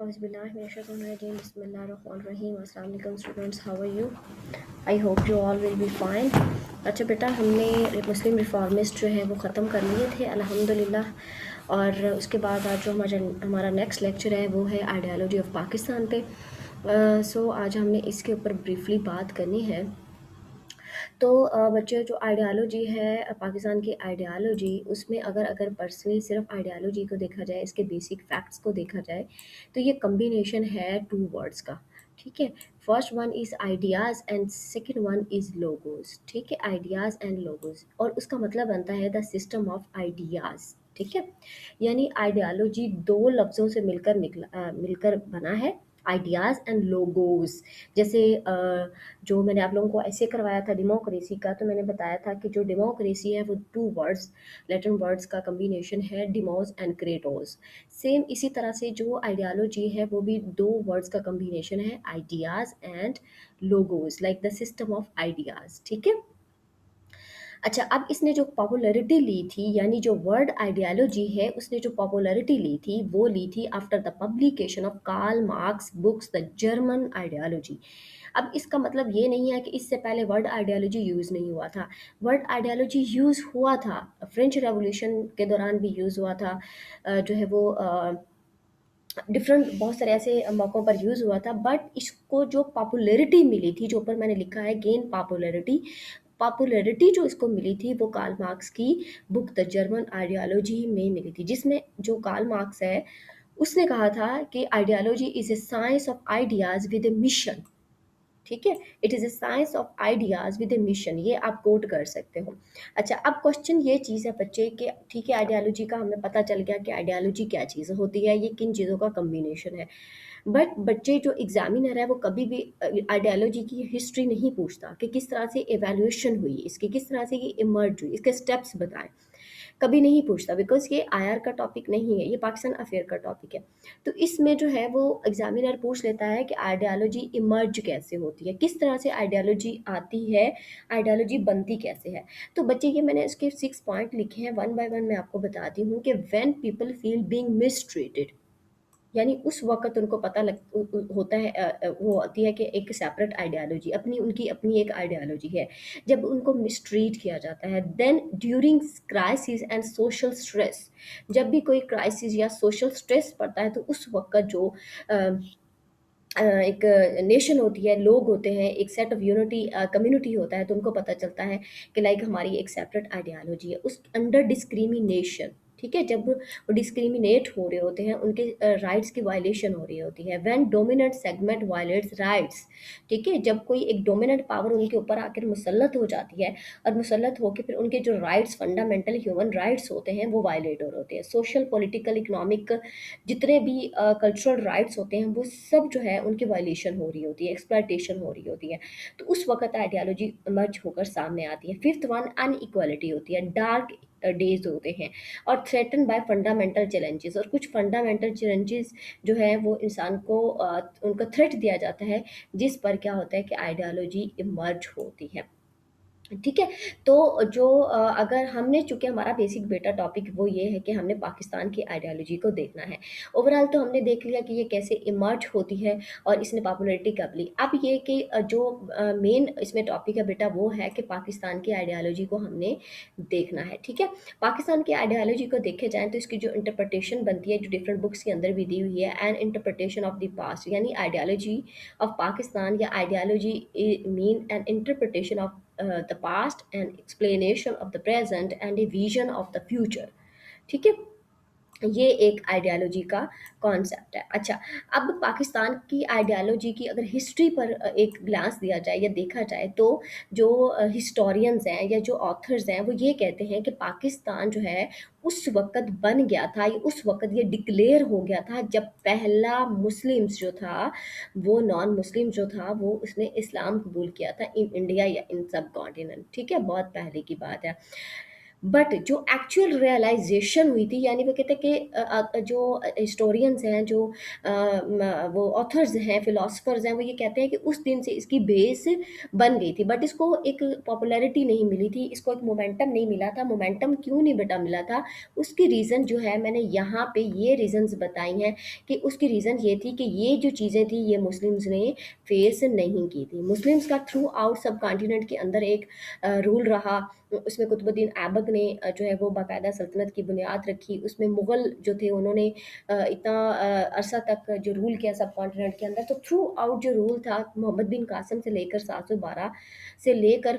Auzubillahiminash-shaytanir-rajim. Bismillahir-rahmanir-rahim. Assalamu alaikum students, how are you? I hope you all will be fine. अच्छा बेटा, हमने मुस्लिम reformist जो है वो ख़त्म कर लिए थे अल्हम्दुलिल्लाह। और उसके बाद आज जो हमारा नेक्स्ट लेक्चर है वो है आइडियालॉजी ऑफ पाकिस्तान पे। सो आज हमने इसके ऊपर ब्रीफली बात करनी है। तो बच्चे, जो आइडियालॉजी है पाकिस्तान की आइडियालॉजी, उसमें अगर पर्सनली सिर्फ आइडियालॉजी को देखा जाए, इसके बेसिक फैक्ट्स को देखा जाए, तो ये कम्बिनेशन है टू वर्ड्स का। ठीक है, first one is ideas and second one is logos. ठीक है, आइडियाज़ एंड लोगोज, और उसका मतलब बनता है द सिस्टम ऑफ आइडियाज़। ठीक है, यानी आइडियालॉजी दो लफ्ज़ों से मिलकर बना है, आइडियाज़ एंड लोगोज। जैसे जो मैंने आप लोगों को ऐसे करवाया था डेमोक्रेसी का, तो मैंने बताया था कि जो डेमोक्रेसी है वो टू वर्ड्स, लैटिन वर्ड्स का कम्बिनेशन है, डिमोस एंड क्रेटोस। सेम इसी तरह से जो आइडियालॉजी है वो भी दो वर्ड्स का कम्बिनेशन है, ideas and logos, like the system of ideas. ठीक है, अच्छा, अब इसने जो पॉपुलैरिटी ली थी, यानी जो वर्ड आइडियोलॉजी है उसने जो पॉपुलैरिटी ली थी वो ली थी after the publication of Karl Marx books the German ideology. अब इसका मतलब ये नहीं है कि इससे पहले वर्ड आइडियोलॉजी यूज़ नहीं हुआ था। वर्ड आइडियोलॉजी यूज़ हुआ था, फ्रेंच रेवोल्यूशन के दौरान भी यूज़ हुआ था। जो है वो डिफरेंट बहुत सारे ऐसे मौक़ों पर यूज़ हुआ था, बट इसको जो पॉपुलैरिटी मिली थी, जो ऊपर मैंने लिखा है गेन पॉपुलैरिटी, पॉपुलैरिटी जो इसको मिली थी वो कार्ल मार्क्स की बुक द जर्मन आइडियोलॉजी में मिली थी, जिसमें जो कार्ल मार्क्स है उसने कहा था कि ideology is a science of ideas with A mission. ठीक है, it is a science of ideas with A mission, ये आप कोट कर सकते हो। अच्छा, अब क्वेश्चन ये चीज़ है बच्चे कि ठीक है, आइडियोलॉजी का हमें पता चल गया कि आइडियोलॉजी क्या चीज़ होती है, ये किन चीज़ों का कम्बिनेशन है। बट बच्चे, जो एग्जामिनर है वो कभी भी आइडियोलॉजी की हिस्ट्री नहीं पूछता कि किस तरह से एवेल्यूएशन हुई इसकी, किस तरह से ये इमर्ज हुई, इसके स्टेप्स बताएं, कभी नहीं पूछता, बिकॉज ये आईआर का टॉपिक नहीं है, ये पाकिस्तान अफेयर का टॉपिक है। तो इसमें जो है वो एग्जामिनर पूछ लेता है कि आइडियोलॉजी इमर्ज कैसे होती है, किस तरह से आइडियोलॉजी आती है, आइडियोलॉजी बनती कैसे है। तो बच्चे, ये मैंने इसके 6 पॉइंट लिखे हैं, वन बाय वन मैं आपको बताती हूँ कि when people feel being mistreated, यानी उस वक़्त उनको पता होता है, वो होती है कि एक सेपरेट आइडियोलॉजी, उनकी अपनी एक आइडियोलॉजी है, जब उनको मिसट्रीट किया जाता है। Then during crisis and social stress, जब भी कोई क्राइसिस या सोशल स्ट्रेस पड़ता है तो उस वक़्त जो अ, एक नेशन होती है, लोग होते हैं, एक सेट ऑफ यूनिटी कम्युनिटी होता है, तो उनको पता चलता है कि लाइक हमारी एक सेपरेट आइडियोलॉजी है। उस अंडर डिस्क्रिमिनेशन, ठीक है, जब वो डिस्क्रिमिनेट हो रहे होते हैं, उनके राइट्स की वायलेशन हो रही होती है। When dominant segment violets rights, ठीक है, जब कोई एक डोमिनेंट पावर उनके ऊपर आकर मुसल्लत हो जाती है, और मुसल्लत होकर फिर उनके जो राइट्स, फंडामेंटल ह्यूमन राइट्स होते हैं, वो वायलेट हो रहे होते हैं। सोशल, पॉलिटिकल, इकोनॉमिक, जितने भी कल्चरल राइट्स होते हैं वो सब जो है उनकी वायलेशन हो रही होती है, एक्सप्लॉयटेशन हो रही होती है। तो उस वक्त आइडियोलॉजी इमर्ज होकर सामने आती है। फिफ्थ वन, अनइक्वालिटी होती है, डार्क डेज होते हैं, और थ्रेटन बाय फंडामेंटल चैलेंजेस, और कुछ फंडामेंटल चैलेंजेस जो है वो इंसान को उनका थ्रेट दिया जाता है, जिस पर क्या होता है कि आइडियोलॉजी इमर्ज होती है। ठीक है, तो जो अगर हमने, चूँकि हमारा बेसिक बेटा टॉपिक वो ये है कि हमने पाकिस्तान की आइडियोलॉजी को देखना है। ओवरऑल तो हमने देख लिया कि ये कैसे इमर्ज होती है और इसने पॉपुलैरिटी कब ली। अब ये कि जो मेन इसमें टॉपिक है बेटा वो है कि पाकिस्तान की आइडियोलॉजी को हमने देखना है। ठीक है, पाकिस्तान की आइडियोलॉजी को देखे जाएँ तो इसकी जो इंटरप्रिटेशन बनती है, जो डिफरेंट बुक्स के अंदर भी दी हुई है, N interpretation of the past, यानी आइडियोलॉजी ऑफ पाकिस्तान, या ideology mean N interpretation of the past, and explanation of the present, and a vision of the future। ठीक है, ये एक आइडियोलॉजी का कॉन्सेप्ट है। अच्छा, अब पाकिस्तान की आइडियोलॉजी की अगर हिस्ट्री पर एक ग्लांस दिया जाए या देखा जाए, तो जो हिस्टोरियंस हैं या जो ऑथर्स हैं वो ये कहते हैं कि पाकिस्तान जो है उस वक़्त बन गया था, उस वक़्त ये डिक्लेयर हो गया था जब पहला मुस्लिम्स जो था, वो नॉन मुस्लिम जो था, वो उसने इस्लाम कबूल किया था इन इंडिया या इन सब कॉन्टिनेंट। ठीक है, बहुत पहले की बात है। बट जो एक्चुअल रियलाइजेशन हुई थी, यानी वो कहते हैं कि जो हिस्टोरियंस हैं, जो वो ऑथर्स हैं, फिलोसफर्स हैं, वो ये कहते हैं कि उस दिन से इसकी बेस बन गई थी, बट इसको एक पॉपुलैरिटी नहीं मिली थी, इसको एक मोमेंटम नहीं मिला था। मोमेंटम क्यों नहीं बेटा मिला था, उसकी रीज़न जो है मैंने यहाँ पे ये रीज़न्स बताई हैं कि उसकी रीज़न ये थी कि ये जो चीज़ें थी ये मुस्लिम्स ने फेस नहीं की थी। मुस्लिम्स का थ्रू आउट सब कॉन्टिनेंट के अंदर एक रूल रहा, उसमें कुतुबुद्दीन ऐबक ने जो है वो बाकायदा सल्तनत की बुनियाद रखी। उसमें मुग़ल जो थे उन्होंने इतना अरसा तक जो रूल किया सब कॉन्टिनेंट के अंदर। तो थ्रू आउट जो रूल था मोहम्मद बिन कासिम से लेकर 712 से लेकर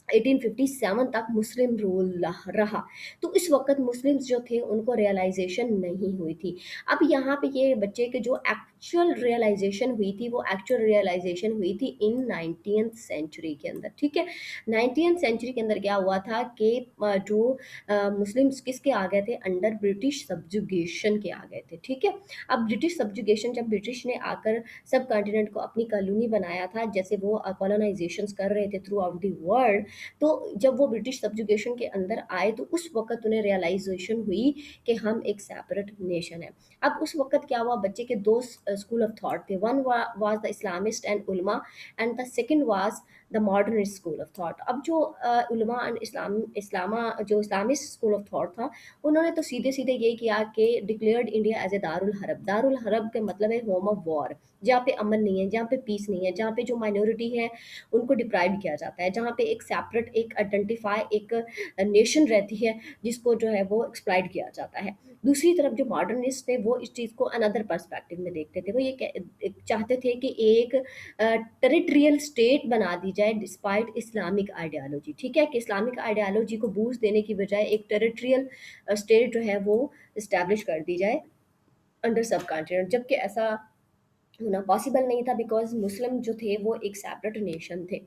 1857 तक मुस्लिम रूल रहा। तो इस वक़्त मुस्लिम्स जो थे उनको रियलाइज़ेशन नहीं हुई थी। अब यहाँ पे ये बच्चे के जो एक्चुअल रियलाइज़ेशन हुई थी, वो एक्चुअल रियलाइज़ेशन हुई थी इन 19th सेंचुरी के अंदर, ठीक है? 19th सेंचुरी के अंदर क्या हुआ था कि जो मुस्लिम्स किसके आ गए थे, अंडर ब्रिटिश सब्जुगेशन के आ गए थे, ठीक है? अब ब्रिटिश सब्जुगेशन, जब ब्रिटिश ने आकर सब कॉन्टिनेंट को अपनी कॉलोनी बनाया था, जैसे वो कॉलोनाइज़ेशंस कर रहे थे थ्रू आउट द वर्ल्ड, तो जब वो ब्रिटिश सब्जुगेशन के अंदर आए तो उस वक़्त उन्हें रियलाइज़ेशन हुई कि हम एक सेपरेट नेशन है। अब उस वक़्त क्या हुआ, बच्चे के 2 स्कूल ऑफ थॉट थे, one was the Islamist and उलमा, and the second was the modernist school of thought. अब जो उलमा एंड जो इस्लामिस्ट स्कूल ऑफ थॉट था, उन्होंने तो सीधे-सीधे ये किया कि declared India as a Darul herb. Darul herb का मतलब है होम ऑफ वॉर, जहाँ पे अमन नहीं है, जहाँ पे पीस नहीं है, जहाँ पे जो माइनॉरिटी है उनको डिप्राइव किया जाता है, जहाँ पे एक सेपरेट, एक आइडेंटिफाई, एक नेशन रहती है जिसको जो है वो एक्सप्लॉइट किया जाता है। दूसरी तरफ जो मॉडर्निस्ट थे वो इस चीज़ को अनदर पर्सपेक्टिव में देखते थे, वो ये चाहते थे कि एक टेरिटरियल स्टेट बना दी जाए डिस्पाइट इस्लामिक आइडियालॉजी, ठीक है? कि इस्लामिक आइडियालॉजी को बूस्ट देने की बजाय एक टेरिटरियल स्टेट जो है वो इस्टेब्लिश कर दी जाए अंडर सब कॉन्टिनेंट, जबकि ऐसा होना पॉसिबल नहीं था बिकॉज़ मुस्लिम जो थे वो एक सेपरेट नेशन थे।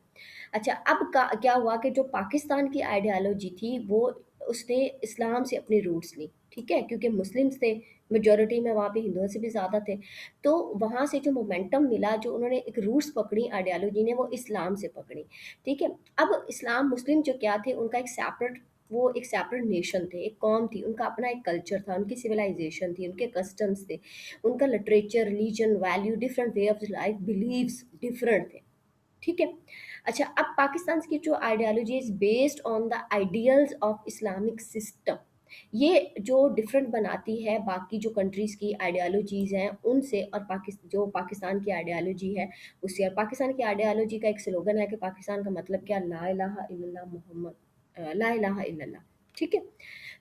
अच्छा, अब का क्या हुआ कि जो पाकिस्तान की आइडियोलॉजी थी वो उसने इस्लाम से अपनी रूट्स ली, ठीक है? क्योंकि मुस्लिम्स थे, मेजॉरिटी में वहाँ पे हिंदुओं से भी ज़्यादा थे। तो वहाँ से जो मोमेंटम मिला, जो उन्होंने एक रूट्स पकड़ी आइडियोलॉजी ने, वो इस्लाम से पकड़ी, ठीक है? अब इस्लाम मुस्लिम जो क्या थे, उनका एक सेपरेट, वो एक सेपरेट नेशन थे, एक कौम थी, उनका अपना एक कल्चर था, उनकी सिविलाइज़ेशन थी, उनके कस्टम्स थे, उनका literature, religion, value, different way of life, believes different थे, ठीक है? अच्छा, अब पाकिस्तान की जो ideology is based on the ideals of Islamic system. ये जो डिफरेंट बनाती है बाकी जो कंट्रीज़ की आइडियोलॉजीज़ हैं उनसे, और जो पाकिस्तान की आइडियोलॉजी है उससे। और पाकिस्तान की आइडियोलॉजी का एक स्लोगन है कि पाकिस्तान का मतलब क्या, ला इलाहा इल्लल्लाह मुहम्मद, ला इलाहा इल्लल्लाह, ठीक है?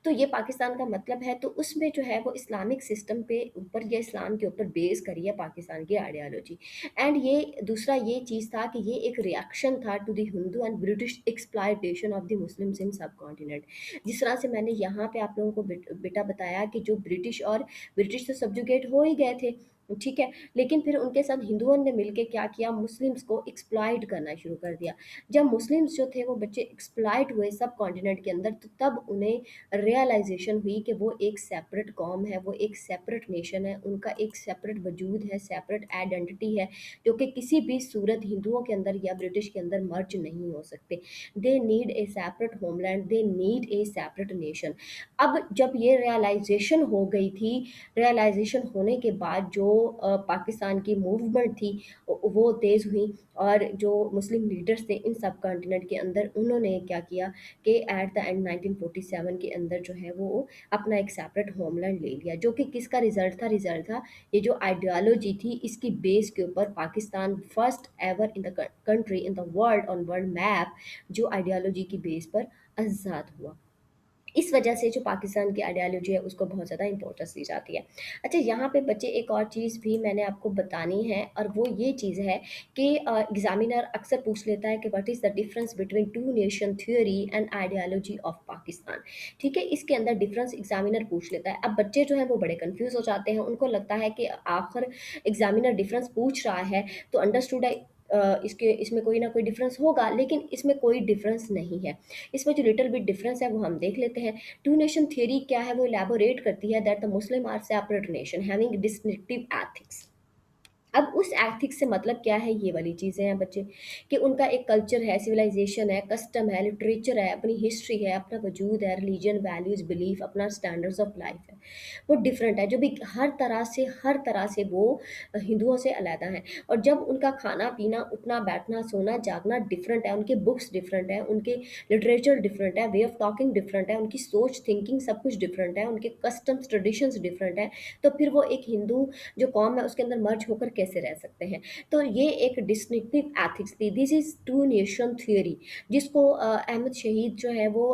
तो ये पाकिस्तान का मतलब है, तो उसमें जो है वो इस्लामिक सिस्टम पे ऊपर या इस्लाम के ऊपर बेस करी है पाकिस्तान की आइडियोलॉजी। एंड ये दूसरा ये चीज़ था कि ये एक रिएक्शन था to the Hindu and British exploitation of the Muslims in subcontinent. जिस तरह से मैंने यहाँ पे आप लोगों को बेटा बताया कि जो ब्रिटिश तो सब्जुगेट हो ही गए थे, ठीक है? लेकिन फिर उनके साथ हिंदुओं ने मिलके क्या किया, मुस्लिम्स को एक्सप्लॉइट करना शुरू कर दिया। जब मुस्लिम्स जो थे वो बच्चे एक्सप्लॉइट हुए सब कॉन्टिनेंट के अंदर, तो तब उन्हें रियलाइजेशन हुई कि वो एक सेपरेट कौम है, वो एक सेपरेट नेशन है, उनका एक सेपरेट वजूद है, सेपरेट आइडेंटिटी है, जो कि किसी भी सूरत हिंदुओं के अंदर या ब्रिटिश के अंदर मर्ज नहीं हो सकते। They need a separate homeland, they need a separate nation. अब जब ये रियलाइजेशन हो गई थी, रियलाइजेशन होने के बाद जो पाकिस्तान की मूवमेंट थी वो तेज़ हुई, और जो मुस्लिम लीडर्स थे इन सब कॉन्टिनेंट के अंदर, उन्होंने क्या किया कि एट द एंड 1947 के अंदर जो है वो अपना एक सेपरेट होमलैंड ले लिया, जो कि किसका रिजल्ट था, ये जो आइडियोलॉजी थी इसकी बेस के ऊपर Pakistan first ever in the country in the world on world map जो आइडियोलॉजी की बेस पर आज़ाद हुआ। इस वजह से जो पाकिस्तान की आइडियोलॉजी है उसको बहुत ज़्यादा इंपॉर्टेंस दी जाती है। अच्छा, यहाँ पे बच्चे एक और चीज़ भी मैंने आपको बतानी है, और वो ये चीज़ है कि एग्ज़ामिनर अक्सर पूछ लेता है कि what is the difference between two nation theory and ideology of Pakistan, ठीक है? इसके अंदर डिफरेंस एग्ज़ामिनर पूछ लेता है। अब बच्चे जो हैं वो बड़े कन्फ्यूज़ हो जाते हैं, उनको लगता है कि आखिर एग्ज़ामिनर डिफरेंस पूछ रहा है तो अंडरस्टूड है, इसमें कोई ना कोई डिफरेंस होगा, लेकिन इसमें कोई डिफरेंस नहीं है। इसमें जो लिटिल बिट डिफरेंस है वो हम देख लेते हैं। टू नेशन थ्योरी क्या है, वो इलैबोरेट करती है that the Muslim are separate nation having distinctive ethics. अब उस एथिक्स से मतलब क्या है, ये वाली चीज़ें हैं बच्चे, कि उनका एक कल्चर है, सिविलाइजेशन है, कस्टम है, लिटरेचर है, अपनी हिस्ट्री है, अपना वजूद है, रिलीजन, वैल्यूज़, बिलीफ, अपना स्टैंडर्ड्स ऑफ लाइफ है, वो डिफरेंट है, जो भी हर तरह से वो हिंदुओं से अलहदा हैं। और जब उनका खाना पीना, उठना बैठना, सोना जागना डिफरेंट है, उनके बुक्स डिफरेंट है, उनके लिटरेचर डिफरेंट है, वे ऑफ टॉकिंग डिफरेंट है, उनकी सोच थिंकिंग सब कुछ डिफरेंट है, उनके कस्टम्स ट्रेडिशंस डिफरेंट है, तो फिर वो एक हिंदू जो कौम है उसके अंदर मर्ज होकर कैसे रह सकते हैं। तो ये एक डिस्टिंक्टिव एथिक्स थी, this is two nation theory, जिसको अहमद शहीद जो है वो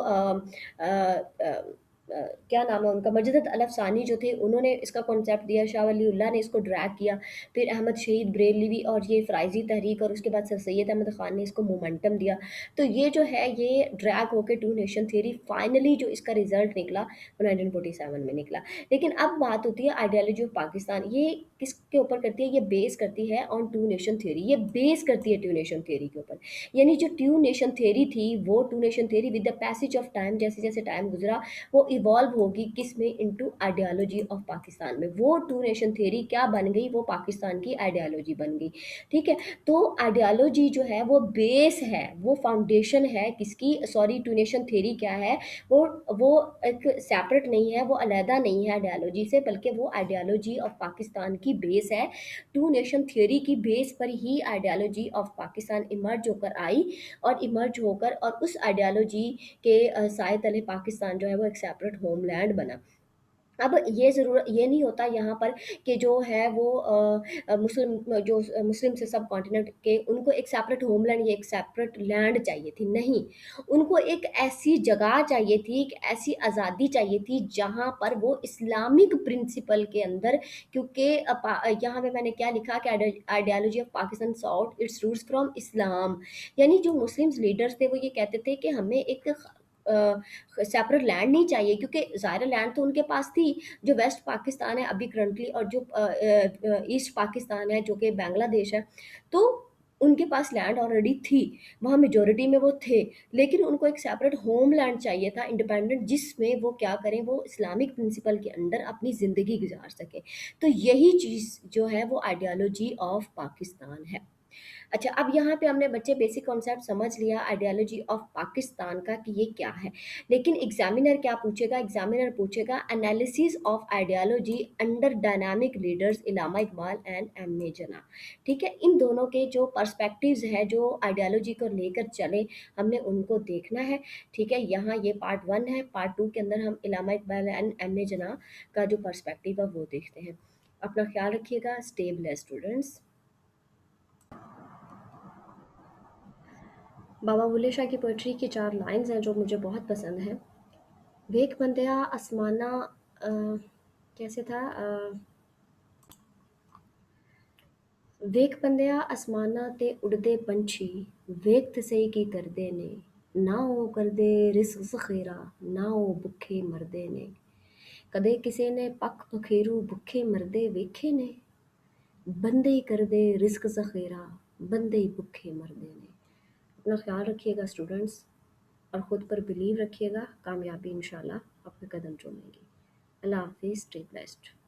क्या नाम है उनका, मजदत अलफ सानी जो थे, उन्होंने इसका कॉन्सेप्ट दिया, शाह वलीउल्लाह ने इसको ड्रैग किया, फिर अहमद शहीद ब्रेलवी और ये फ़राइज़ी तहरीक, और उसके बाद सर सैयद अहमद ख़ान ने इसको मोमेंटम दिया। तो ये जो है ये ड्रैग होकर टू नेशन थ्योरी, फाइनली जो इसका रिजल्ट निकला वो 1947 में निकला। लेकिन अब बात होती है आइडियोलॉजी ऑफ पाकिस्तान, ये किसके ऊपर करती है, ये बेस करती है ऑन टू नेशन थ्योरी, ये बेस करती है टू नेशन थ्योरी के ऊपर। यानी जो टू नेशन थ्योरी थी, वो two nation theory with the passage of time, जैसे जैसे टाइम गुजरा, वो इवॉल्व होगी किस में, इनटू आइडियोलॉजी ऑफ पाकिस्तान में। वो टू नेशन थ्योरी क्या बन गई, वो पाकिस्तान की आइडियोलॉजी बन गई। ठीक है, तो आइडियोलॉजी जो है वो बेस है, वो फाउंडेशन है किसकी, सॉरी टू नेशन थ्योरी क्या है, वो वो एक सेपरेट नहीं है, वो अलहदा नहीं है आइडियोलॉजी से, बल्कि वो आइडियोलॉजी ऑफ पाकिस्तान की बेस है। टू नेशन थ्योरी की बेस पर ही आइडियोलॉजी ऑफ पाकिस्तान इमर्ज होकर आई, और इमर्ज होकर और उस आइडियोलॉजी के साए तले पाकिस्तान जो है वो एक सेपरेट होमलैंड बना। अब ये ज़रूर ये नहीं होता यहाँ पर कि जो है वो मुस्लिम से सब कॉन्टिनेंट के उनको एक सेपरेट होमलैंड या एक सेपरेट लैंड चाहिए थी, नहीं। उनको एक ऐसी जगह चाहिए थी, एक ऐसी आज़ादी चाहिए थी जहाँ पर वो इस्लामिक प्रिंसिपल के अंदर, क्योंकि यहाँ पे मैंने क्या लिखा कि ideology of Pakistan sought its roots from Islam. यानी जो मुस्लिम्स लीडर्स थे वो ये कहते थे कि हमें एक सेपरेट लैंड नहीं चाहिए, क्योंकि ज़ाहिर लैंड तो उनके पास थी, जो वेस्ट पाकिस्तान है अभी करंटली, और जो ईस्ट पाकिस्तान है जो कि बांग्लादेश है, तो उनके पास लैंड ऑलरेडी थी, वहाँ मेजोरिटी में वो थे। लेकिन उनको एक सेपरेट होम लैंड चाहिए था इंडिपेंडेंट, जिसमें वो क्या करें, वो इस्लामिक प्रिंसिपल के अंदर अपनी ज़िंदगी गुजार सकें। तो यही चीज़ जो है वो आइडियोलॉजी ऑफ पाकिस्तान है। अच्छा, अब यहाँ पे हमने बच्चे बेसिक कॉन्सेप्ट समझ लिया आइडियोलॉजी ऑफ पाकिस्तान का कि ये क्या है। लेकिन एग्जामिनर क्या पूछेगा, एग्जामिनर पूछेगा analysis of ideology under dynamic leaders Allama Iqbal and M A Jinnah. ठीक है, इन दोनों के जो पर्सपेक्टिव्स है जो आइडियोलॉजी को लेकर चले, हमने उनको देखना है। ठीक है, यहाँ ये पार्ट 1 है, पार्ट 2 के अंदर हम इलामा इकबाल एंड एम ए जना का जो पर्सपेक्टिव है वो देखते हैं। अपना ख्याल रखिएगा, स्टे ब्लेस्ड स्टूडेंट्स। बाबा बुल्ले शाह की पोइट्री की 4 लाइन्स हैं जो मुझे बहुत पसंद हैं। वेख बंदिया आसमाना कैसे था, वेख बंदिया आसमाना ते उड़दे पंछी, वेख ते सही की करदे ने, ना ओ करदे रिस्क ज़ख़ीरा, ना ओ भुखे मरदे ने। कदे किसे ने पक पखेरू भुखे मरदे वेखे ने, बंदे ही करदे रिस्क ज़ख़ीरा, बंदे ही भुखे मरदे ने। अपना ख्याल रखिएगा स्टूडेंट्स, और ख़ुद पर बिलीव रखिएगा, कामयाबी इंशाल्लाह आपके कदम चूमेगी। अल्लाह हाफ़िज़, स्टे ब्लेस्ड।